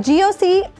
GOC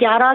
11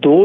2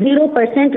0%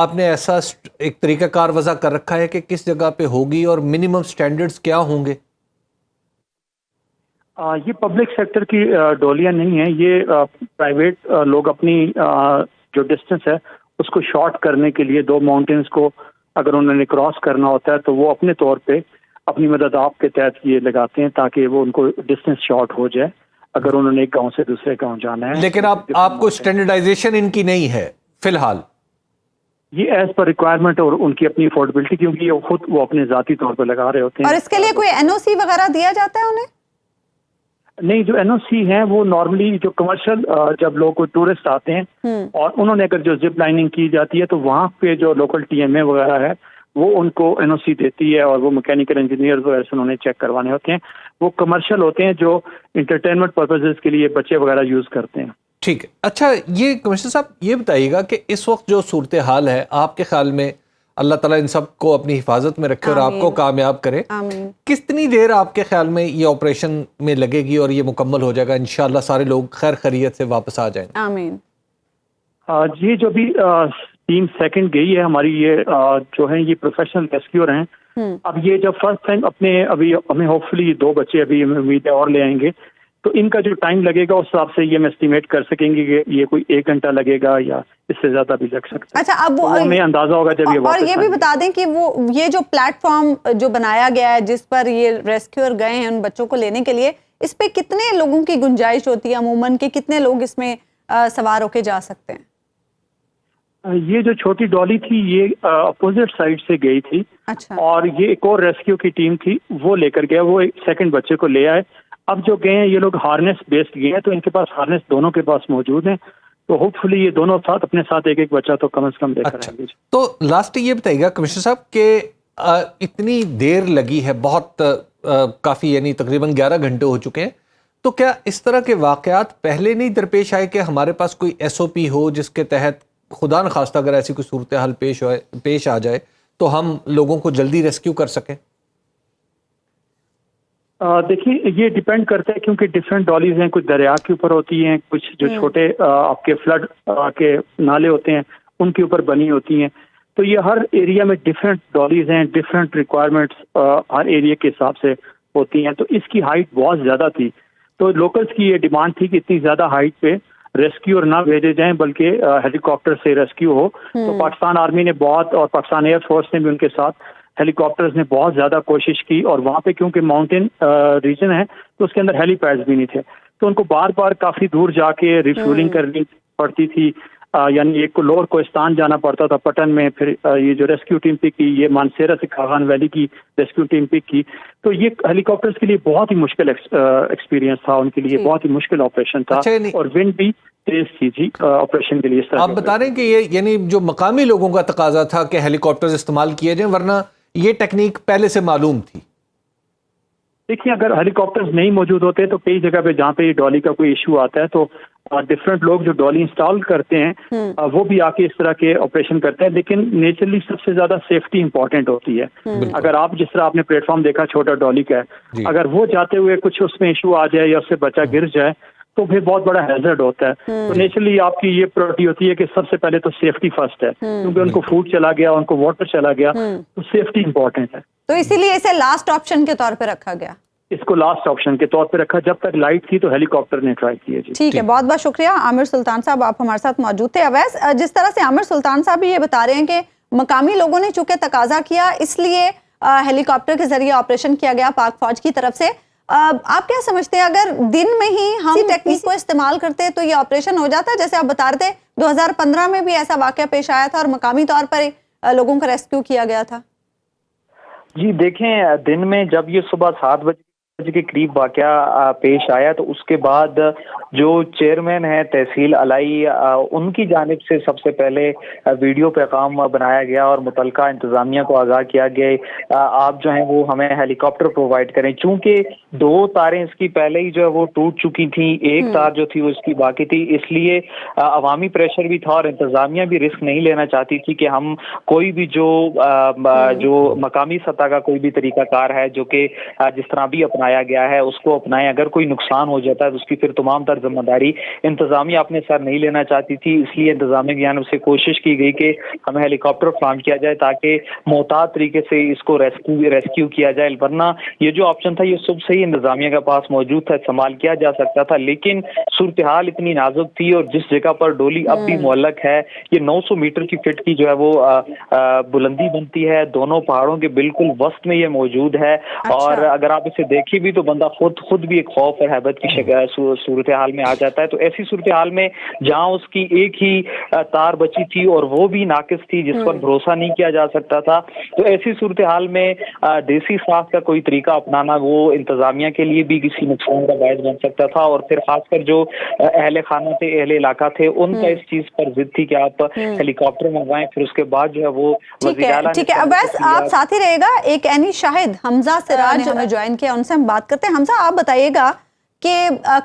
آپ نے ایسا ایک طریقہ کار وضع کر رکھا ہے کہ کس جگہ پہ ہوگی اور منیمم سٹینڈرڈز کیا ہوں گے؟ یہ پبلک سیکٹر کی ڈولیاں نہیں ہیں، یہ پرائیویٹ لوگ اپنی جو ڈسٹینس ہے اس کو شارٹ کرنے کے لیے 2 ماؤنٹینز کو اگر انہوں نے کراس کرنا ہوتا ہے تو وہ اپنے طور پہ اپنی مدد آپ کے تحت یہ لگاتے ہیں تاکہ وہ ان کو ڈسٹینس شارٹ ہو جائے اگر انہوں نے ایک گاؤں سے دوسرے گاؤں جانا ہے. لیکن آپ کو اسٹینڈرڈائزیشن ان کی نہیں ہے فی الحال؟ یہ ایز پر ریکوائرمنٹ اور ان کی اپنی افورڈیبلٹی، کیونکہ یہ خود وہ اپنے ذاتی طور پہ لگا رہے ہوتے ہیں. اور اس کے لیے کوئی NOC وغیرہ دیا جاتا ہے انہیں؟ نہیں، جو NOC ہیں وہ نارملی جو کمرشل جب لوگ کوئی ٹورسٹ آتے ہیں اور انہوں نے اگر جو زپ لائننگ کی جاتی ہے تو وہاں پہ جو لوکل TMA وغیرہ ہے وہ ان کو NOC دیتی ہے اور وہ میکینیکل انجینئر وغیرہ سے انہوں نے چیک کروانے ہوتے ہیں. وہ کمرشل ہوتے ہیں جو انٹرٹینمنٹ پرپزز کے لیے بچے وغیرہ یوز کرتے ہیں. ٹھیک ہے. اچھا، یہ کمشنر صاحب یہ بتائیے گا کہ اس وقت جو صورتحال ہے آپ کے خیال میں، اللہ تعالیٰ ان سب کو اپنی حفاظت میں رکھے اور آپ کو کامیاب کرے، کتنی دیر آپ کے خیال میں یہ آپریشن میں لگے گی اور یہ مکمل ہو جائے گا انشاءاللہ سارے لوگ خیر خیریت سے واپس آ جائیں؟ آمین. یہ جو بھی ٹیم سیکنڈ گئی ہے ہماری، یہ جو ہیں یہ پروفیشنل ریسکیور ہیں. اب یہ جب فرسٹ ٹائم ابھی ہمیں ہوپ فلی 2 بچے ابھی امید ہے اور لے آئیں گے، تو ان کا جو ٹائم لگے گا اس حساب سے یہ ہم اسٹیمیٹ کر سکیں گے کہ یہ کوئی 1 گھنٹہ لگے گا یا اس سے زیادہ بھی لگ سکتا ہے. اچھا، اب ہمیں اندازہ ہوگا جب یہ واپس. اور یہ بھی بتا دیں کہ وہ یہ جو پلیٹ فارم جو بنایا گیا ہے جس پر یہ ریسکیور گئے ہیں ان بچوں کو لینے کے لیے، اس پہ کتنے لوگوں کی گنجائش ہوتی ہے عموماً، کہ کتنے لوگ اس میں سوار ہو کے جا سکتے ہیں؟ یہ جو چھوٹی ڈالی تھی یہ اپوزٹ سائڈ سے گئی تھی. اچھا. اور یہ ایک اور ریسکیو کی ٹیم تھی وہ لے کر گیا، وہ ایک سیکنڈ بچے کو لے آئے. اب جو گئے ہیں یہ لوگ ہارنیس بیسڈ گئے ہیں تو ان کے پاس ہارنیس دونوں کے پاس موجود ہیں، تو ہوپ فلی یہ دونوں ساتھ اپنے ساتھ ایک بچہ تو کم از کم لے کر آئیں گے. تو لاسٹ یہ بتائیے گا کمشنر صاحب کہ اتنی دیر لگی ہے، بہت کافی، یعنی تقریباً 11 گھنٹے ہو چکے ہیں، تو کیا اس طرح کے واقعات پہلے نہیں درپیش آئے کہ ہمارے پاس کوئی SOP ہو جس کے تحت خدا نخواستہ اگر ایسی کوئی صورتحال پیش آ جائے تو ہم لوگوں کو جلدی ریسکیو کر سکیں؟ دیکھیے یہ ڈیپینڈ کرتا ہے کیونکہ ڈفرینٹ ڈالیز ہیں، کچھ دریا کے اوپر ہوتی ہیں، کچھ جو چھوٹے آپ کے فلڈ کے نالے ہوتے ہیں ان کے اوپر بنی ہوتی ہیں. تو یہ ہر ایریا میں ڈفرینٹ ڈالیز ہیں، ڈفرینٹ ریکوائرمنٹس ہر ایریا کے حساب سے ہوتی ہیں. تو اس کی ہائٹ بہت زیادہ تھی، تو لوکلز کی یہ ڈیمانڈ تھی کہ اتنی زیادہ ہائٹ پہ ریسکیور نہ بھیجے جائیں بلکہ ہیلی کاپٹر سے ریسکیو ہو. تو پاکستان آرمی نے بہت اور پاکستان ایئر فورس نے بھی ان کے ساتھ ہیلی کاپٹرز نے بہت زیادہ کوشش کی، اور وہاں پہ کیونکہ ماؤنٹین ریجن ہے تو اس کے اندر ہیلی پیڈز بھی نہیں تھے، تو ان کو بار بار کافی دور جا کے ریفیولنگ کرنی پڑتی تھی. یعنی ایک کو لوور کوہستان جانا پڑتا تھا پٹن میں، پھر یہ جو ریسکیو ٹیم پک کی یہ مانسیرا سے کھاغان ویلی کی ریسکیو ٹیم پک کی. تو یہ ہیلی کاپٹرز کے لیے بہت ہی مشکل ایکسپیرینس تھا، ان کے لیے بہت ہی مشکل آپریشن تھا، اور ونڈ بھی تیز تھی جی آپریشن کے لیے. آپ بتا رہے ہیں کہ یہ یعنی جو مقامی لوگوں کا تقاضا تھا کہ ہیلی کاپٹرز استعمال کیے جائیں، ورنہ یہ ٹیکنیک پہلے سے معلوم تھی؟ دیکھیے اگر ہیلی کاپٹرز نہیں موجود ہوتے تو کئی جگہ پہ جہاں پہ یہ ڈالی کا کوئی ایشو آتا ہے تو ڈفرینٹ لوگ جو ڈالی انسٹال کرتے ہیں وہ بھی آ کے اس طرح کے آپریشن کرتے ہیں. لیکن نیچرلی سب سے زیادہ سیفٹی امپورٹنٹ ہوتی ہے. اگر آپ جس طرح آپ نے پلیٹ فارم دیکھا چھوٹا ڈالی کا ہے، اگر وہ جاتے ہوئے کچھ اس میں ایشو آ جائے یا اس سے بچہ گر جائے تو پھر بہت بڑا ہیزرڈ ہوتا ہے. تو نیچرلی آپ کی یہ پرائورٹی ہوتی ہے کہ سب سے پہلے تو سیفٹی فرسٹ ہے، کیونکہ ان کو فوڈ چلا گیا، ان کو واٹر چلا گیا، تو سیفٹی امپورٹنٹ ہے. تو اسی لیے اسے لاسٹ آپشن کے طور پہ رکھا گیا. اس کو لاسٹ آپشن کے طور پہ رکھا، جب تک لائٹ تھی تو ہیلی کاپٹر نے ٹرائی کیا. جی ٹھیک ہے، بہت بہت شکریہ عامر سلطان صاحب، آپ ہمارے ساتھ موجود تھے. اویس، جس طرح سے عامر سلطان صاحب یہ بتا رہے ہیں کہ مقامی لوگوں نے چونکہ تقاضا کیا اس لیے ہیلی کاپٹر کے ذریعے آپریشن کیا گیا پاک فوج کی طرف سے، آپ کیا سمجھتے ہیں اگر دن میں ہی ہم ٹیکنیک کو استعمال کرتے تو یہ آپریشن ہو جاتا؟ جیسے آپ بتا رہے تھے 2015 میں بھی ایسا واقعہ پیش آیا تھا اور مقامی طور پر لوگوں کا ریسکیو کیا گیا تھا. جی دیکھیں، دن میں جب یہ صبح 7 بجے کے قریب واقعہ پیش آیا تو اس کے بعد جو چیئرمین ہے تحصیل الائی ان کی جانب سے سب سے پہلے ویڈیو پیغام بنایا گیا اور متعلقہ انتظامیہ کو آگاہ کیا گیا آپ جو ہیں وہ ہمیں ہیلی کاپٹر پرووائڈ کریں. چونکہ 2 تاریں اس کی پہلے ہی جو ہے وہ ٹوٹ چکی تھیں، ایک تار جو تھی وہ اس کی باقی تھی، اس لیے عوامی پریشر بھی تھا اور انتظامیہ بھی رسک نہیں لینا چاہتی تھی کہ ہم کوئی بھی جو مقامی سطح کا کوئی بھی طریقہ کار ہے جو کہ جس طرح بھی اپنا بنایا گیا ہے اس کو اپنائیں. اگر کوئی نقصان ہو جاتا ہے تو اس کی پھر تمام تر ذمہ داری انتظامیہ اپنے سر نہیں لینا چاہتی تھی, اس لیے انتظامیہ کی جانب سے کوشش کی گئی کہ ہمیں ہیلی کاپٹر فراہم کیا جائے تاکہ محتاط طریقے سے اس کو ریسکیو کیا جائے. ورنہ یہ جو آپشن تھا یہ صبح سے ہی انتظامیہ کے پاس موجود تھا, استعمال کیا جا سکتا تھا, لیکن صورتحال اتنی نازک تھی اور جس جگہ پر ڈولی اب بھی معلق ہے یہ 900 میٹر کی فٹ کی جو ہے وہ بلندی بنتی ہے, دونوں پہاڑوں کے بالکل وسط میں یہ موجود ہے. اور اگر آپ اسے دیکھیں بھی تو بندہ خود بھی ایک خوف اور ہیبت کی صورتحال میں آ جاتا ہے. تو ایسی صورتحال میں جہاں اس کی ایک ہی تار بچی تھی اور وہ بھی ناقص تھی جس پر بھروسہ نہیں کیا جا سکتا تھا, تو ایسی صورتحال میں دیسی ساخت کا کوئی طریقہ اپنانا وہ انتظامیہ کے لیے بھی کسی نقصان کا باعث بن سکتا تھا. اور پھر خاص کر جو اہل خانہ تھے, اہل علاقہ تھے, ان کا اس چیز پر ضد تھی کہ آپ ہیلی کاپٹر منگوائیں. پھر اس کے بعد جو ہے وہ ٹھیک ہے اویس آپ ساتھ ہی رہے گا. ایک اینی شاہد حمزہ سراج ہمیں جوائن کیا, ان سے ہم بات کرتے ہیں. حمزہ آپ بتائیے گا کہ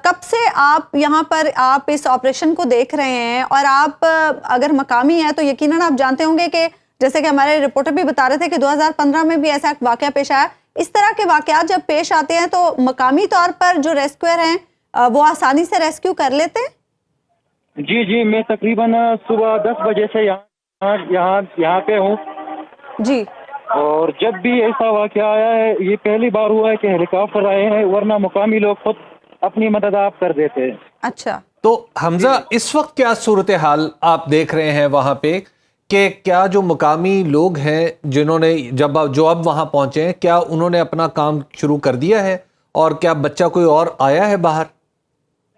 کب سے آپ یہاں پر آپ اس آپریشن کو دیکھ رہے ہیں, اور آپ اگر مقامی ہیں تو یقیناً آپ جانتے ہوں گے کہ جیسے کہ ہمارے رپورٹر بھی بتا رہے تھے کہ 2015 میں بھی ایسا واقعہ پیش آیا. اس طرح کے واقعات جب پیش آتے ہیں تو مقامی طور پر جو ریسکیور ہیں وہ آسانی سے ریسکیو کر لیتے ہیں؟ جی میں تقریباً صبح 10 بجے سے یہاں پہ ہوں جی. اور جب بھی ایسا واقعہ آیا ہے یہ پہلی بار ہوا ہے کہ ہیلی کاپٹر آئے ہیں, ورنہ مقامی لوگ خود اپنی مدد آپ کر دیتے ہیں. اچھا, تو حمزہ اس وقت کیا صورتحال آپ دیکھ رہے ہیں وہاں پہ, کہ کیا جو مقامی لوگ ہیں جنہوں نے جو اب وہاں پہنچے ہیں, کیا انہوں نے اپنا کام شروع کر دیا ہے, اور کیا بچہ کوئی اور آیا ہے باہر؟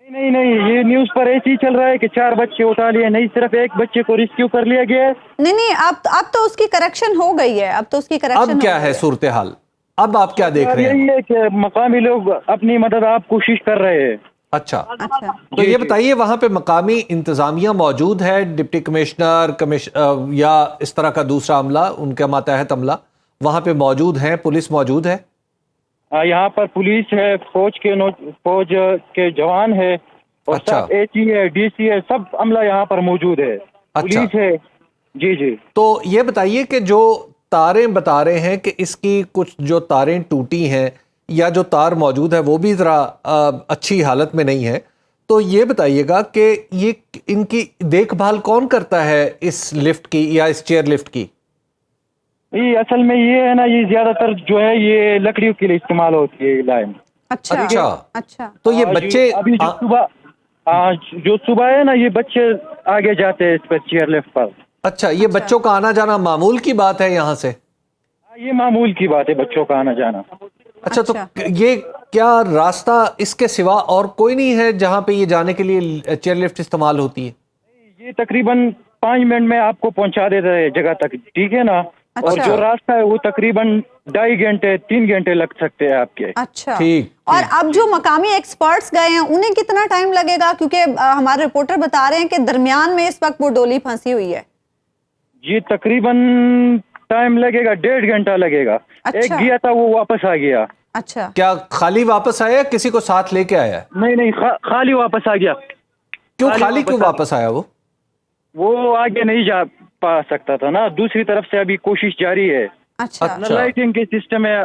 نہیں یہ نیوز پر ایسے ہی چل رہا ہے کہ 4 بچے اٹھا لیے, نہیں صرف ایک بچے کو ریسکیو کر لیا گیا ہے. نہیں اب تو اس کی کریکشن ہو گئی ہے. اب کیا ہے صورتحال, اب آپ کیا دیکھ رہے ہیں؟ یہی ہے کہ مقامی لوگ اپنی مدد آپ کوشش کر رہے ہیں. اچھا, تو یہ بتائیے وہاں پہ مقامی انتظامیہ موجود ہے, ڈپٹی کمشنر یا اس طرح کا دوسرا عملہ, ان کا ماتحت عملہ وہاں پہ موجود ہیں, پولیس موجود ہے؟ یہاں پر پولیس ہے, فوج کے جوان ہے, اور سب اے سی ہے, ڈی سی ہے, سب عملہ یہاں پر موجود ہے, پولیس ہے. جی. تو یہ بتائیے کہ جو تاریں بتا رہے ہیں کہ اس کی کچھ جو تاریں ٹوٹی ہیں یا جو تار موجود ہے وہ بھی ذرا اچھی حالت میں نہیں ہے, تو یہ بتائیے گا کہ یہ ان کی دیکھ بھال کون کرتا ہے اس لفٹ کی یا اس چیئر لفٹ کی؟ یہ اصل میں یہ ہے نا, یہ زیادہ تر جو ہے یہ لکڑیوں کے لیے استعمال ہوتی ہے لائن. اچھا. تو یہ بچے ابھی جو صبح ہے نا, یہ بچے آگے جاتے ہیں اس پر چیئر لفٹ پر. اچھا, یہ بچوں کا آنا جانا معمول کی بات ہے یہاں سے؟ یہ معمول کی بات ہے بچوں کا آنا جانا. اچھا, تو یہ کیا راستہ اس کے سوا اور کوئی نہیں ہے جہاں پہ یہ جانے کے لیے چیئر لفٹ استعمال ہوتی ہے؟ یہ تقریباً 5 منٹ میں آپ کو پہنچا دیتا ہے جگہ تک, ٹھیک ہے نا. اور جو راستہ ہے وہ تقریباً 2.5 گھنٹے 3 گھنٹے لگ سکتے ہیں آپ کے. اچھا, اور اب جو مقامی ایکسپرٹس گئے ہیں انہیں کتنا ٹائم لگے گا, کیونکہ ہمارے رپورٹر بتا رہے ہیں کہ درمیان میں اس وقت وہ ڈولی پھنسی ہوئی ہے؟ جی تقریباً ٹائم لگے گا, 1.5 گھنٹہ لگے گا. ایک گیا تھا وہ واپس آ گیا. اچھا, کیا خالی واپس آیا, کسی کو ساتھ لے کے آیا؟ نہیں خالی واپس آ گیا. کیوں خالی کیوں واپس آیا؟ وہ آگے نہیں جا پا سکتا تھا نا, دوسری طرف سے ابھی کوشش جاری ہے. اچھا, نہ لائٹنگ کے سسٹم ہے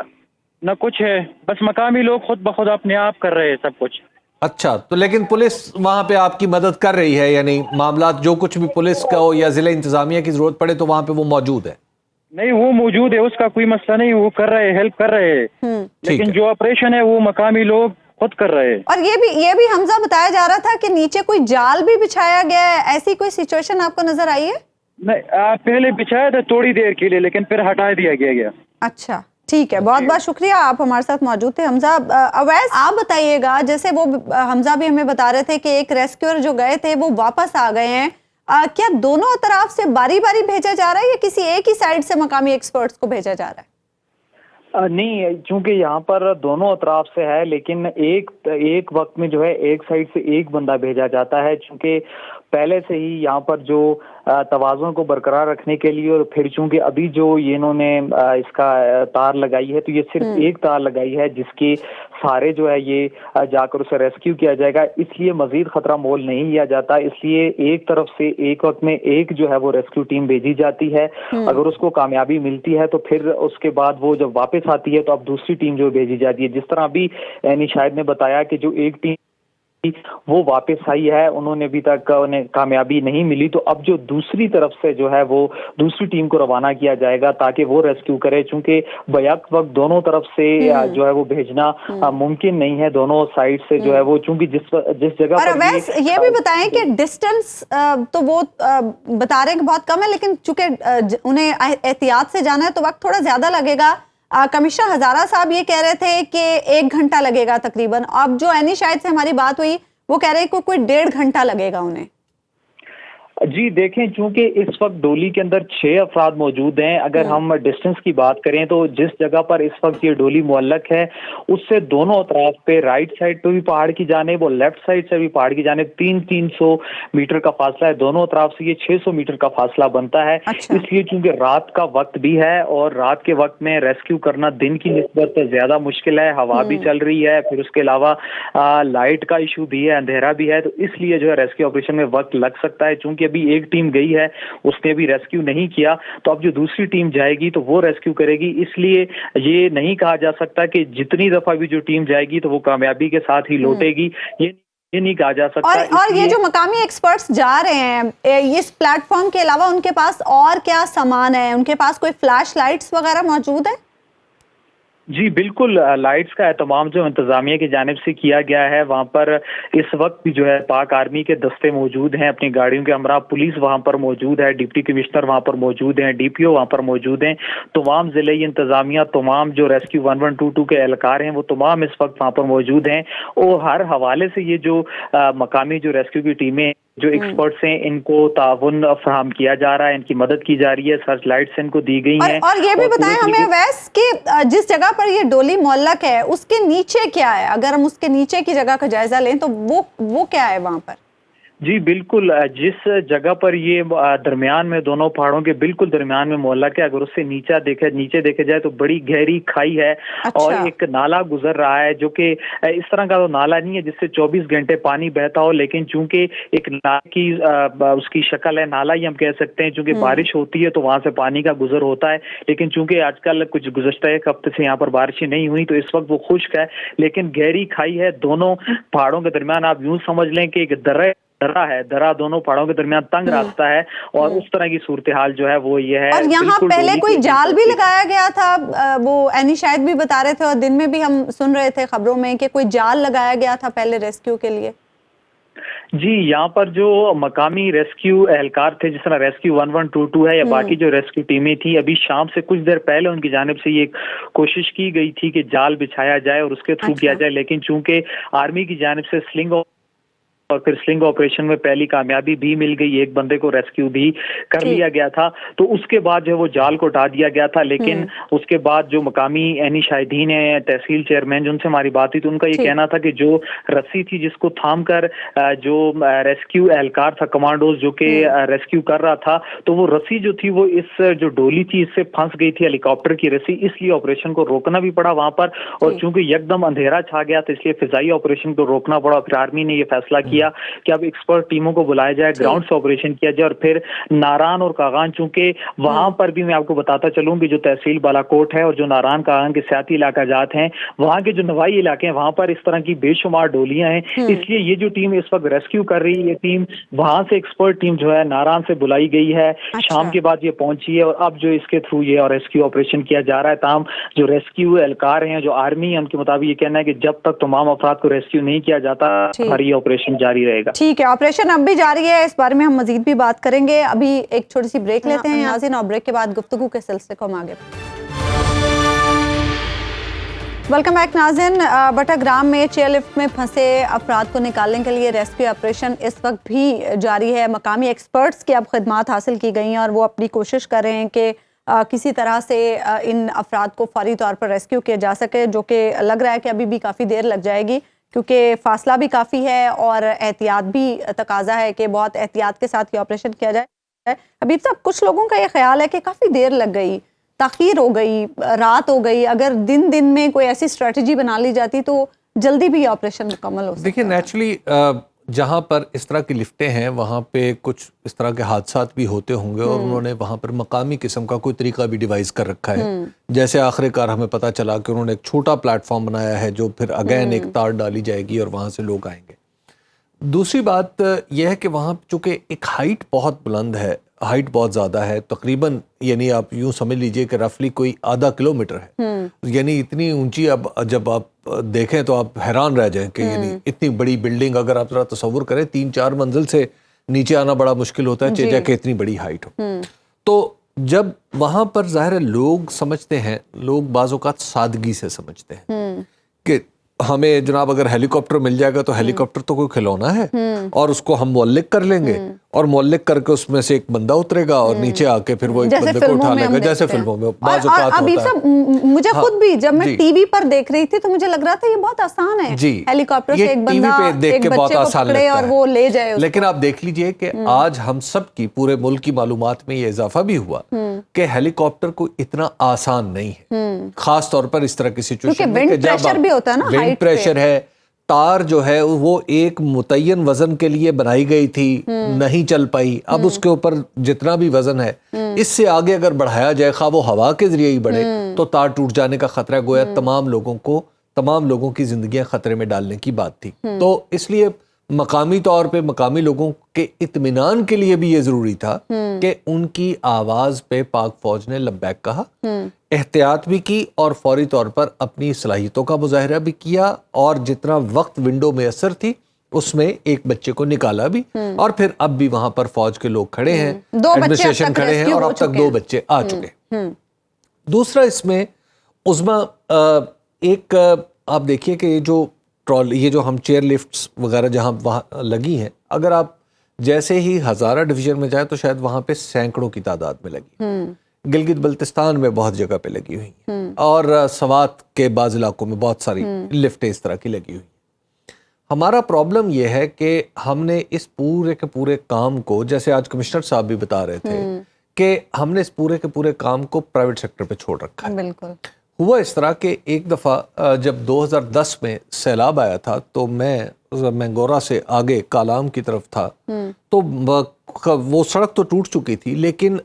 نہ کچھ ہے, بس مقامی لوگ خود بخود اپنے آپ کر رہے ہیں سب کچھ. اچھا, تو لیکن پولیس وہاں پہ آپ کی مدد کر رہی ہے, یعنی معاملات جو کچھ بھی پولیس کا ہو یا ضلع انتظامیہ کی ضرورت پڑے تو وہاں پہ وہ موجود ہے؟ نہیں وہ موجود ہے, اس کا کوئی مسئلہ نہیں, وہ کر رہے, ہیلپ کر رہے ہیں, لیکن جو آپریشن ہے وہ مقامی لوگ خود کر رہے ہیں. اور یہ بھی حمزہ بتایا جا رہا تھا کہ نیچے کوئی جال بھی بچھایا گیا ہے, ایسی کوئی سچویشن آپ کو نظر آئی ہے؟ نہیں, پہلے بچھایا تھا تھوڑی دیر کے لیے, لیکن پھر ہٹا دیا گیا. اچھا ٹھیک ہے, بہت بہت شکریہ, آپ ہمارے ساتھ موجود تھے. حمزہ, اویس آپ بتائیے گا, جیسے وہ حمزہ بھی ہمیں بتا رہے تھے کہ ایک ریسکیور جو گئے تھے وہ واپس آ گئے ہیں, کیا دونوں طرف سے باری باری بھیجا جا رہا ہے یا کسی ایک ہی سائڈ سے مقامی ایکسپرٹس کو بھیجا جا رہا ہے؟ نہیں, چونکہ یہاں پر دونوں اطراف سے ہے, لیکن ایک وقت میں جو ہے ایک سائڈ سے ایک بندہ بھیجا جاتا ہے, چونکہ پہلے سے ہی یہاں پر جو توازن کو برقرار رکھنے کے لیے, اور پھر چونکہ ابھی جو انہوں نے اس کا تار لگائی ہے تو یہ صرف ایک تار لگائی ہے جس کی سہارے جو ہے یہ جا کر اسے ریسکیو کیا جائے گا. اس لیے مزید خطرہ مول نہیں لیا جاتا, اس لیے ایک طرف سے ایک وقت میں ایک جو ہے وہ ریسکیو ٹیم بھیجی جاتی ہے. اگر اس کو کامیابی ملتی ہے تو پھر اس کے بعد وہ جب واپس آتی ہے تو اب دوسری ٹیم جو بھیجی جاتی ہے. جس طرح ابھی شاہد نے بتایا کہ جو ایک ٹیم وہ واپس آئی ہے, انہوں نے ابھی تک انہیں کامیابی نہیں ملی, تو اب جو دوسری طرف سے جو ہے وہ دوسری ٹیم کو روانہ کیا جائے گا تاکہ وہ ریسکیو کرے, چونکہ بیک وقت دونوں طرف سے جو ہے وہ بھیجنا ممکن نہیں ہے. دونوں سائڈ سے جو ہے وہ, چونکہ جس جگہ اور پر یہ بھی بتائیں کہ ڈسٹنس تو وہ بتا رہے ہیں کہ بہت کم ہے, لیکن چونکہ انہیں احتیاط سے جانا ہے تو وقت تھوڑا زیادہ لگے گا. کمشنر ہزارہ صاحب یہ کہہ رہے تھے کہ 1 گھنٹہ لگے گا تقریباً. اب جو اینی شاہد سے ہماری بات ہوئی وہ کہہ رہے ہیں کہ کوئی 1.5 گھنٹہ لگے گا انہیں. جی دیکھیں, چونکہ اس وقت ڈولی کے اندر 6 افراد موجود ہیں. اگر ہم ڈسٹنس کی بات کریں تو جس جگہ پر اس وقت یہ ڈولی معلق ہے اس سے دونوں اطراف پہ رائٹ سائڈ پہ بھی پہاڑ کی جانب اور لیفٹ سائڈ سے بھی پہاڑ کی جانب 300 میٹر کا فاصلہ ہے. دونوں اطراف سے یہ 600 میٹر کا فاصلہ بنتا ہے. اس لیے چونکہ رات کا وقت بھی ہے اور رات کے وقت میں ریسکیو کرنا دن کی نسبت زیادہ مشکل ہے. ہوا بھی چل رہی ہے, پھر اس کے علاوہ لائٹ کا ایشو بھی ہے, اندھیرا بھی ہے, تو اس لیے جو ہے ریسکیو آپریشن میں وقت لگ سکتا ہے. چونکہ ابھی ایک ٹیم گئی ہے, اس نے بھی ریسکیو نہیں کیا, تو اب جو دوسری ٹیم جائے گی تو وہ ریسکیو کرے گی. اس لیے یہ نہیں کہا جا سکتا کہ جتنی دفعہ بھی جو ٹیم جائے گی تو وہ کامیابی کے ساتھ ہی لوٹے گی, یہ نہیں کہا جا سکتا. اور یہ جو مقامی ایکسپرٹس جا رہے ہیں اس پلیٹ فارم کے علاوہ ان کے پاس اور کیا سامان ہے؟ ان کے پاس کوئی فلیش لائٹس وغیرہ موجود ہے؟ جی بالکل, لائٹس کا اہتمام جو انتظامیہ کی جانب سے کیا گیا ہے. وہاں پر اس وقت بھی جو ہے پاک آرمی کے دستے موجود ہیں اپنی گاڑیوں کے ہمراہ, پولیس وہاں پر موجود ہے, ڈپٹی کمشنر وہاں پر موجود ہیں, ڈی پی او وہاں پر موجود ہیں, تمام ضلعی انتظامیہ, تمام جو ریسکیو 1122 کے اہلکار ہیں وہ تمام اس وقت وہاں پر موجود ہیں. اور ہر حوالے سے یہ جو مقامی جو ریسکیو کی ٹیمیں جو ایکسپرٹس ہیں ان کو تعاون فراہم کیا جا رہا ہے, ان کی مدد کی جا رہی ہے, سرچ لائٹس ان کو دی گئی ہیں. اور یہ بھی بتائیں ہمیں ویس کہ جس جگہ پر یہ ڈولی معلق ہے اس کے نیچے کیا ہے؟ اگر ہم اس کے نیچے کی جگہ کا جائزہ لیں تو وہ کیا ہے وہاں پر؟ جی بالکل, جس جگہ پر یہ درمیان میں دونوں پہاڑوں کے بالکل درمیان میں معلق ہے, اگر اس سے نیچے دیکھے جائے تو بڑی گہری کھائی ہے. اور ایک نالا گزر رہا ہے جو کہ اس طرح کا تو نالا نہیں ہے جس سے 24 گھنٹے پانی بہتا ہو, لیکن چونکہ ایک نالا کی اس کی شکل ہے, نالا ہی ہم کہہ سکتے ہیں, چونکہ بارش ہوتی ہے تو وہاں سے پانی کا گزر ہوتا ہے. لیکن چونکہ آج کل کچھ گزشتہ ایک ہفتے سے یہاں پر بارشیں نہیں ہوئی تو اس وقت وہ خشک ہے, لیکن گہری کھائی ہے دونوں پہاڑوں کے درمیان. آپ یوں سمجھ لیں کہ ایک درہ دونوں پہاڑوں کے درمیان تنگ راستہ ہے, اور اس طرح کی صورتحال جو ہے وہ یہ ہے. اور یہاں پہلے کوئی جال بھی لگایا گیا تھا, وہ اینی شاید بھی بتا رہے تھے اور دن میں بھی ہم سن رہے تھے خبروں میں کہ کوئی جال لگایا گیا تھا پہلے ریسکیو کے لیے. جی یہاں پر جو مقامی ریسکیو اہلکار تھے, جس طرح ریسکیو 1122 ہے یا باقی جو ریسکیو ٹیمیں تھیں, ابھی شام سے کچھ دیر پہلے ان کی جانب سے یہ کوشش کی گئی تھی کہ جال بچھایا جائے اور اس کے تھرو کیا جائے, لیکن چونکہ آرمی کی جانب سے سلنگ اور پھر سلنگ آپریشن میں پہلی کامیابی بھی مل گئی, ایک بندے کو ریسکیو بھی کر لیا گیا تھا, تو اس کے بعد جو وہ جال کو ہٹا دیا گیا تھا. لیکن اس کے بعد جو مقامی اینی شاہدین ہیں, تحصیل چیئرمین جن سے ہماری بات ہوئی, تو ان کا یہ کہنا تھا کہ جو رسی تھی جس کو تھام کر جو ریسکیو اہلکار تھا, کمانڈوز جو کہ ریسکیو کر رہا تھا, تو وہ رسی جو تھی وہ اس جو ڈولی تھی اس سے پھنس گئی تھی, ہیلی کاپٹر کی رسی, اس لیے آپریشن کو روکنا بھی پڑا وہاں پر. اور چونکہ یکدم اندھیرا چھا گیا تو اس لیے فضائی آپریشن کو روکنا پڑا. پھر آرمی نے یہ فیصلہ کیا کہ اب ایکسپرٹ ٹیموں کو بلایا جائے, گراؤنڈ سے آپریشن کیا جائے. اور پھر ناران اور کاغان, چونکہ وہاں پر بھی میں آپ کو بتاتا چلوں کہ جو تحصیل بالاکوٹ ہے اور جو ناران کاغان کے سیاحتی علاقہ جات ہیں, وہاں کے جو نوائی علاقے ہیں, وہاں پر اس طرح کی بے شمار ڈولیاں ہیں. اس لیے یہ جو ٹیم اس وقت ریسکیو کر رہی ہے, یہ ٹیم وہاں سے ایکسپرٹ ٹیم جو ہے ناران سے بلائی گئی ہے, شام کے بعد یہ پہنچی ہے, اور اب جو اس کے تھرو یہ ریسکیو آپریشن کیا جا رہا ہے. تاہم جو ریسکیو اہلکار ہیں, جو آرمی ہے, ان کے مطابق یہ کہنا ہے کہ جب تک تمام افراد کو ریسکیو نہیں کیا جاتا ہماری یہ آپریشن جاری رہے گا. ٹھیک ہے, آپریشن اب بھی جاری ہے, اس بارے میں ہم مزید بھی بات کریں گے. ابھی ایک چھوٹی سی بریک لیتے ہیں ناظرین, اور بریک کے بعد گفتگو کے سلسلے کو ہم آگے. ویلکم بیک ناظرین. بٹاگرام میں چیئر لفٹ میں پھنسے افراد کو نکالنے کے لیے ریسکیو آپریشن اس وقت بھی جاری ہے. مقامی ایکسپرٹس کی اب خدمات حاصل کی گئی ہیں اور وہ اپنی کوشش کر رہے ہیں کہ کسی طرح سے ان افراد کو فوری طور پر ریسکیو کیا جا سکے, جو کہ لگ رہا ہے کہ ابھی بھی کافی دیر لگ جائے گی, کیونکہ فاصلہ بھی کافی ہے اور احتیاط بھی تقاضا ہے کہ بہت احتیاط کے ساتھ یہ آپریشن کیا جائے. حبیب صاحب, کچھ لوگوں کا یہ خیال ہے کہ کافی دیر لگ گئی, تاخیر ہو گئی, رات ہو گئی, اگر دن میں کوئی ایسی اسٹریٹجی بنا لی جاتی تو جلدی بھی آپریشن مکمل ہو سکتا. دیکھیں نیچرلی جہاں پر اس طرح کی لفٹیں ہیں وہاں پہ کچھ اس طرح کے حادثات بھی ہوتے ہوں گے, اور انہوں نے وہاں پر مقامی قسم کا کوئی طریقہ بھی ڈیوائز کر رکھا ہے. جیسے آخر کار ہمیں پتہ چلا کہ انہوں نے ایک چھوٹا پلیٹ فارم بنایا ہے جو پھر اگین ایک تار ڈالی جائے گی اور وہاں سے لوگ آئیں گے. دوسری بات یہ ہے کہ وہاں چونکہ ایک ہائٹ بہت بلند ہے, ہائٹ بہت زیادہ ہے, تقریباً یعنی آپ یوں سمجھ لیجئے کہ رفلی کوئی ½ کلومیٹر ہے, یعنی اتنی اونچی. اب جب آپ دیکھیں تو آپ حیران رہ جائیں کہ یعنی اتنی بڑی بلڈنگ اگر آپ ذرا تصور کریں 3-4 منزل سے نیچے آنا بڑا مشکل ہوتا ہے, چاہے کہ اتنی بڑی ہائٹ ہو. تو جب وہاں پر ظاہر ہے لوگ سمجھتے ہیں, لوگ بعض اوقات سادگی سے سمجھتے ہیں کہ ہمیں جناب اگر ہیلی کاپٹر مل جائے گا تو ہیلی کاپٹر تو کوئی کھلونا ہے اور اس کو ہم معلق کر لیں گے اور معلق کر کے اس میں سے ایک بندہ اترے گا اور نیچے آ کے پھر وہ ایک بندے کو اٹھا لے گا, جیسے فلموں میں بعض اوقات ہوتا ہے. مجھے خود بھی جب میں ٹی وی پر دیکھ رہی تھی تو مجھے لگ رہا تھا یہ بہت آسان ہے, ہیلی کاپٹر سے ایک بندہ ایک بچے کو پکڑے اور وہ لے جائے. لیکن آپ دیکھ لیجئے کہ آج ہم سب کی پورے ملک کی معلومات میں یہ اضافہ بھی ہوا کہ ہیلی کاپٹر کو اتنا آسان نہیں ہے, خاص طور پر اس طرح کی سچویشن میں کہ جب ونڈ پریشر ہے, تار جو ہے وہ ایک متعین وزن کے لیے بنائی گئی تھی, نہیں چل پائی. اب اس کے اوپر جتنا بھی وزن ہے اس سے آگے اگر بڑھایا جائے, خواہ وہ ہوا کے ذریعے ہی بڑھے, تو تار ٹوٹ جانے کا خطرہ گویا تمام لوگوں کی زندگیاں خطرے میں ڈالنے کی بات تھی. تو اس لیے مقامی طور پہ مقامی لوگوں کے اطمینان کے لیے بھی یہ ضروری تھا کہ ان کی آواز پہ پاک فوج نے لبیک کہا, احتیاط بھی کی اور فوری طور پر اپنی صلاحیتوں کا مظاہرہ بھی کیا, اور جتنا وقت ونڈو میسر تھی اس میں ایک بچے کو نکالا بھی, اور پھر اب بھی وہاں پر فوج کے لوگ کھڑے ہیں, ایڈمنسٹریشن کھڑے ہیں, اور اب تک 2 بچے آ چکے. دوسرا اس میں عظما ایک آپ دیکھیے کہ یہ جو ہم چیئر لفٹس وغیرہ جہاں وہاں لگی ہیں, اگر آپ جیسے ہی ہزارہ ڈویژن میں جائیں تو شاید وہاں پہ سینکڑوں کی تعداد میں لگی. گلگت بلتستان میں بہت جگہ پہ لگی ہوئی ہیں, اور سوات کے بعض علاقوں میں بہت ساری لفٹیں اس طرح کی لگی ہوئی ہیں. ہمارا پرابلم یہ ہے کہ ہم نے اس پورے کے پورے کام کو, جیسے آج کمشنر صاحب بھی بتا رہے تھے کہ ہم نے اس پورے کے پورے کام کو پرائیویٹ سیکٹر پہ چھوڑ رکھا ہے. بالکل ہوا اس طرح کہ ایک دفعہ جب 2010 میں سیلاب آیا تھا تو میں گورا سے آگے کالام کی طرف تھا, تو وہ سڑک تو ٹوٹ چکی تھی, لیکن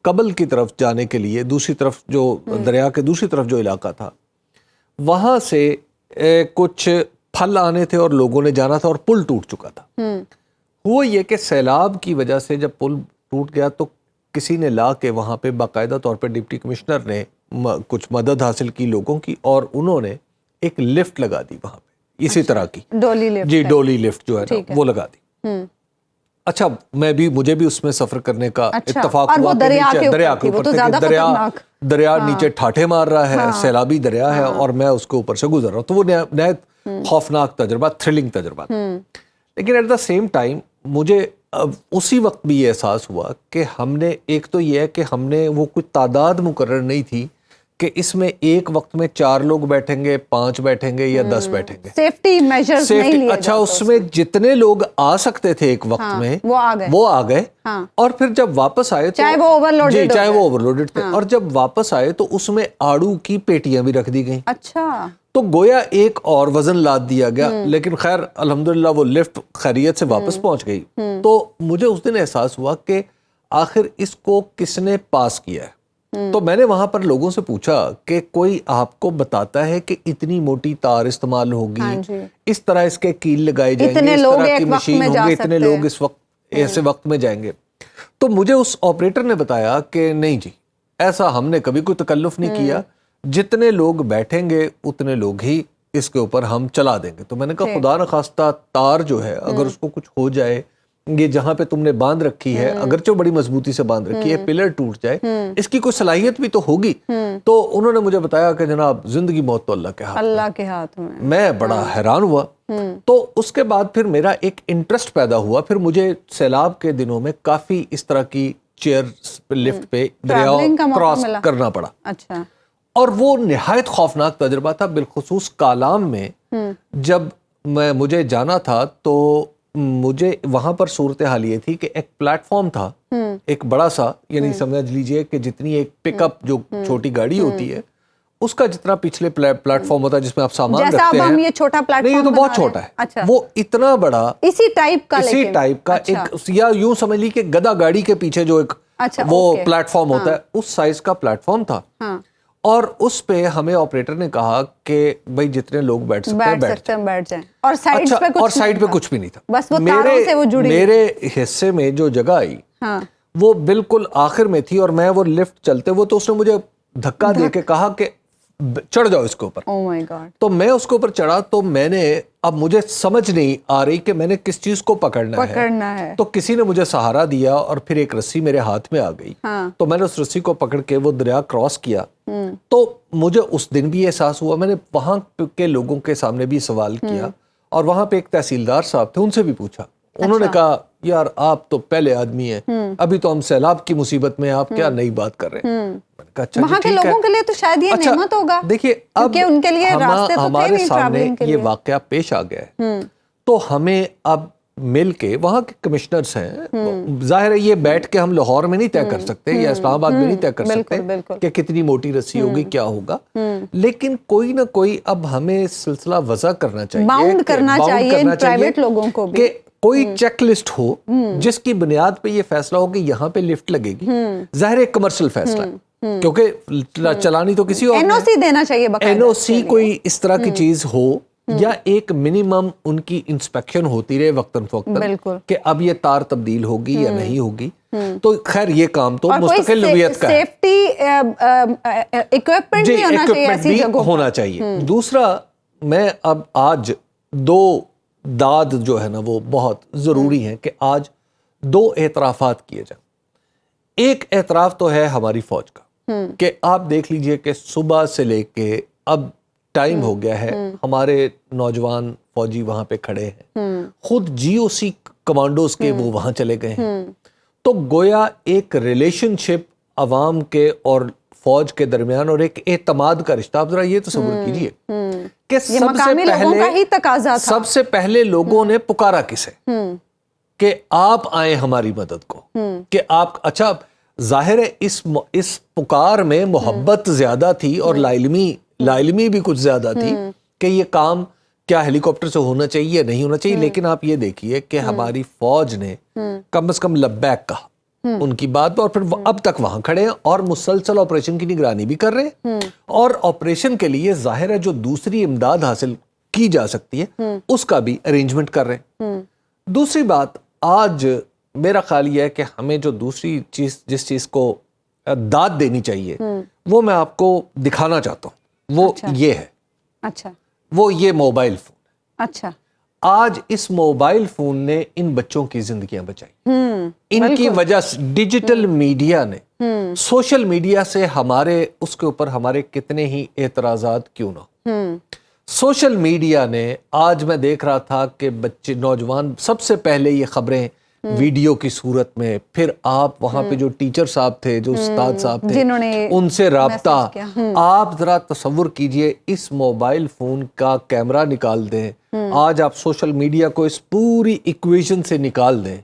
قبل کی طرف جانے کے لیے دوسری طرف جو دریا کے دوسری طرف جو علاقہ تھا وہاں سے کچھ پھل آنے تھے اور لوگوں نے جانا تھا, اور پل ٹوٹ چکا تھا. ہوا یہ کہ سیلاب کی وجہ سے جب پل ٹوٹ گیا تو کسی نے لا کے وہاں پہ باقاعدہ طور پہ ڈپٹی کمشنر نے کچھ مدد حاصل کی لوگوں کی, اور انہوں نے ایک لفٹ لگا دی وہاں پہ اسی طرح کی ڈولی لفٹ. جی ڈولی لفٹ جو ہے نا وہ لگا دی. اچھا مجھے بھی اس میں سفر کرنے کا اتفاق ہوا کہ دریا کے اوپر دریا نیچے ٹھاٹھے مار رہا ہے, سیلابی دریا ہے, اور میں اس کے اوپر سے گزر رہا ہوں, تو وہ نہایت خوفناک تجربہ, تھرلنگ تجربہ تھا. لیکن ایٹ دا سیم ٹائم مجھے اسی وقت بھی یہ احساس ہوا کہ ہم نے ایک تو یہ ہے کہ ہم نے وہ کوئی تعداد مقرر نہیں تھی کہ اس میں ایک وقت میں 4 لوگ بیٹھیں گے, 5 بیٹھیں گے یا 10 بیٹھیں گے. سیفٹی میجرز نہیں لیے. اچھا اس میں جتنے لوگ آ سکتے تھے ایک وقت میں وہ آ گئے, اور پھر جب واپس آئے تو چاہے وہ اوور لوڈڈ تھے, اور جب واپس آئے تو اس میں آڑو کی پیٹیاں بھی رکھ دی گئیں. اچھا تو گویا ایک اور وزن لاد دیا گیا, لیکن خیر الحمدللہ وہ لفٹ خیریت سے واپس پہنچ گئی. تو مجھے اس دن احساس ہوا کہ آخر اس کو کس نے پاس کیا ہے. تو میں نے وہاں پر لوگوں سے پوچھا کہ کوئی آپ کو بتاتا ہے کہ اتنی موٹی تار استعمال ہوگی, اس طرح اس کے کیل لگائے جائیں گے, اس طرح کی مشین ہوگی, اتنے لوگ اس وقت ایسے وقت میں جائیں گے. تو مجھے اس آپریٹر نے بتایا کہ نہیں جی, ایسا ہم نے کبھی کوئی تکلف نہیں کیا, جتنے لوگ بیٹھیں گے اتنے لوگ ہی اس کے اوپر ہم چلا دیں گے. تو میں نے کہا خدا نخواستہ تار جو ہے اگر اس کو کچھ ہو جائے, یہ جہاں پہ تم نے باندھ رکھی ہے اگرچہ بڑی مضبوطی سے باندھ رکھی ہے, پلر ٹوٹ جائے, اس کی کوئی صلاحیت بھی تو ہوگی. تو انہوں نے مجھے بتایا کہ جناب زندگی موت تو اللہ کے ہاتھ میں. میں بڑا حیران ہوا. تو اس کے بعد پھر میرا ایک انٹرسٹ پیدا ہوا, پھر مجھے سیلاب کے دنوں میں کافی اس طرح کی چیئر لفٹ پہ دریا کراس کرنا پڑا. اچھا, اور وہ نہایت خوفناک تجربہ تھا, بالخصوص کالام میں جب مجھے جانا تھا تو مجھے وہاں پر صورتحال یہ تھی کہ ایک پلیٹ فارم تھا ایک بڑا سا, یعنی سمجھ لیجئے کہ جتنی ایک پک اپ جو چھوٹی گاڑی ہوتی ہے اس کا جتنا پچھلے پلیٹ فارم ہوتا ہے جس میں آپ سامان رکھتے ہیں. جیسا ہم یہ چھوٹا پلیٹ فارم, نہیں یہ تو بہت چھوٹا ہے, وہ اتنا بڑا اسی ٹائپ کا ایک, یا یوں سمجھ لی کہ گدا گاڑی کے پیچھے جو ایک وہ پلیٹ فارم ہوتا ہے اس سائز کا پلیٹ فارم تھا. اور اس پہ ہمیں آپریٹر نے کہا کہ بھائی جتنے لوگ بیٹھ سکتے ہیں بیٹھ جائیں, اور سائیڈ پہ کچھ بھی نہیں تھا. بس وہ تاروں سے وہ جڑی. میرے حصے میں جو جگہ آئی وہ بالکل آخر میں تھی, اور میں وہ لفٹ چلتے وہ تو اس نے مجھے دھکا دے کے کہا کہ چڑھ جاؤ اس کے اوپر. Oh my God. تو میں اس کے اوپر چڑھا, تو میں نے, اب مجھے سمجھ نہیں آ رہی کہ میں نے کس چیز کو پکڑنا ہے. تو کسی نے مجھے سہارا دیا اور پھر ایک رسی میرے ہاتھ میں آ گئی. تو میں نے اس رسی کو پکڑ کے وہ دریا کراس کیا. تو مجھے اس دن بھی احساس ہوا, میں نے وہاں کے لوگوں کے سامنے بھی سوال کیا, اور وہاں پہ ایک تحصیلدار صاحب تھے, ان سے بھی پوچھا. انہوں نے کہا یار آپ تو پہلے آدمی ہیں, ابھی تو ہم سیلاب کی مصیبت میں, آپ کیا نئی بات کر رہے ہیں. وہاں کے لوگوں کے لیے تو شاید یہ نعمت ہوگا, دیکھیے اب ان کے لیے راستے تو ہمارے سامنے یہ واقعہ پیش آ گیا ہے, تو ہمیں اب مل کے وہاں کے کمشنرز ہیں, ظاہر ہے یہ بیٹھ کے ہم لاہور میں نہیں طے کر سکتے یا اسلام آباد میں نہیں طے کر سکتے کہ کتنی موٹی رسی ہوگی کیا ہوگا, لیکن کوئی نہ کوئی اب ہمیں سلسلہ وضع کرنا چاہیے, باؤنڈ کرنا چاہیے پرائیویٹ لوگوں کو بھی, کہ کوئی چیک لسٹ ہو جس کی بنیاد پہ یہ فیصلہ ہو کہ یہاں پہ لفٹ لگے گی. ظاہر ایک کمرشل فیصلہ ہے کیونکہ چلانی تو کسی اور, NOC دینا چاہیے, NOC کوئی اس طرح کی چیز ہو, یا ایک منیمم ان کی انسپیکشن ہوتی رہے وقتاً فوقتاً کہ اب یہ تار تبدیل ہوگی یا نہیں ہوگی. تو خیر یہ کام تو مستقل نوعیت کا ہے, سیفٹی ایکوپمنٹ بھی ہونا چاہیے. دوسرا, میں اب آج دو داد جو ہے نا وہ بہت ضروری ہیں کہ آج دو اعترافات کیے جائیں. ایک اعتراف تو ہے ہماری فوج کا کہ آپ دیکھ لیجئے کہ صبح سے لے کے اب ٹائم ہو گیا ہے, ہمارے نوجوان فوجی وہاں پہ کھڑے ہیں, خود GOC کمانڈوز کے وہ وہاں چلے گئے ہیں. تو گویا ایک ریلیشن شپ عوام کے اور فوج کے درمیان اور ایک اعتماد کا رشتہ. آپ ذرا یہ تصور کیجئے کہ سب سے پہلے لوگوں نے پکارا کسے کہ آپ آئیں ہماری مدد کو, کہ آپ, اچھا ظاہر ہے اس پکار میں محبت زیادہ تھی اور لاعلمی بھی کچھ زیادہ تھی کہ یہ کام کیا ہیلی کاپٹر سے ہونا چاہیے یا نہیں ہونا چاہیے. لیکن آپ یہ دیکھیے کہ ہماری فوج نے کم از کم لبیک کہا ان کی بات, اور پھر اب تک وہاں کھڑے ہیں اور مسلسل آپریشن کی نگرانی بھی کر رہے ہیں, اور آپریشن کے لیے ظاہر ہے جو دوسری امداد حاصل کی جا سکتی ہے اس کا بھی ارینجمنٹ کر رہے ہیں. دوسری بات, آج میرا خیال یہ ہے کہ ہمیں جو دوسری چیز, جس چیز کو داد دینی چاہیے, وہ میں آپ کو دکھانا چاہتا ہوں, وہ یہ ہے, وہ یہ موبائل فون. اچھا, آج اس موبائل فون نے ان بچوں کی زندگیاں بچائی. ان کی وجہ سے ڈیجیٹل میڈیا نے, سوشل میڈیا سے ہمارے اس کے اوپر ہمارے کتنے ہی اعتراضات کیوں نہ ہو, سوشل میڈیا نے, آج میں دیکھ رہا تھا کہ بچے نوجوان سب سے پہلے یہ خبریں ویڈیو کی صورت میں, پھر آپ وہاں پہ جو ٹیچر صاحب تھے, جو استاد صاحب تھے, ان سے رابطہ. آپ ذرا تصور کیجئے, اس موبائل فون کا کیمرہ نکال دیں, آج آپ سوشل میڈیا کو اس پوری ایکویشن سے نکال دیں,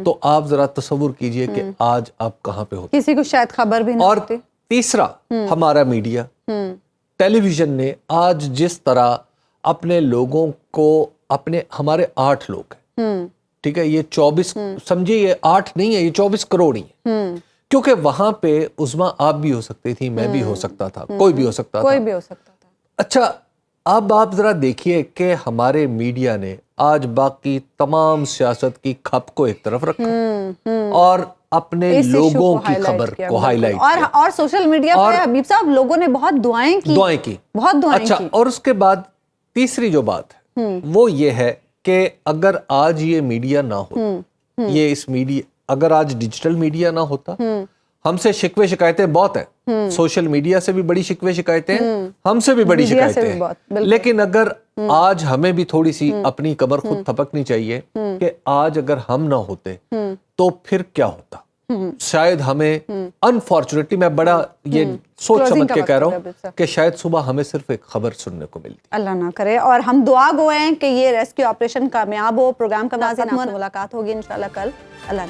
تو آپ ذرا تصور کیجئے کہ آج آپ کہاں پہ ہوتے. کسی کو شاید خبر بھی نہیں ہوتی. اور تیسرا, ہمارا میڈیا, ٹیلی ویژن نے آج جس طرح اپنے لوگوں کو, ہمارے 8 لوگ ہیں, ٹھیک ہے, یہ 24 سمجھے, یہ 8 نہیں ہے, یہ 24 کروڑ ہی ہیں, کیونکہ وہاں پہ عظما آپ بھی ہو سکتی تھی, میں بھی ہو سکتا تھا, کوئی بھی ہو سکتا تھا. اچھا, اب آپ ذرا دیکھیے کہ ہمارے میڈیا نے آج باقی تمام سیاست کی کھپ کو ایک طرف رکھا اور اپنے لوگوں کی خبر کو ہائی لائٹ کیا, اور سوشل میڈیا پہ حبیب صاحب لوگوں نے بہت دعائیں کی, بہت دعائیں کی. اچھا, اور اس کے بعد تیسری جو بات ہے وہ یہ ہے کہ اگر آج یہ میڈیا نہ ہوتا, یہ اس میڈیا, اگر آج ڈیجیٹل میڈیا نہ ہوتا, ہم سے شکوے شکایتیں بہت ہیں, سوشل میڈیا سے بھی بڑی شکوے شکایتیں ہیں, ہم سے بھی بڑی شکایتیں ہیں, لیکن اگر آج ہمیں بھی تھوڑی سی اپنی کمر خود تھپکنی چاہیے کہ آج اگر ہم نہ ہوتے تو پھر کیا ہوتا. شاید ہمیں انفارچونیٹلی میں بڑا یہ سوچ سمجھ کے کہہ رہا ہوں کہ شاید صبح ہمیں صرف ایک خبر سننے کو ملتی. اللہ نہ کرے, اور ہم دعا گو ہیں کہ یہ ریسکیو آپریشن کامیاب ہو. پروگرام کا ناظرین, ملاقات ہوگی انشاءاللہ کل. اللہ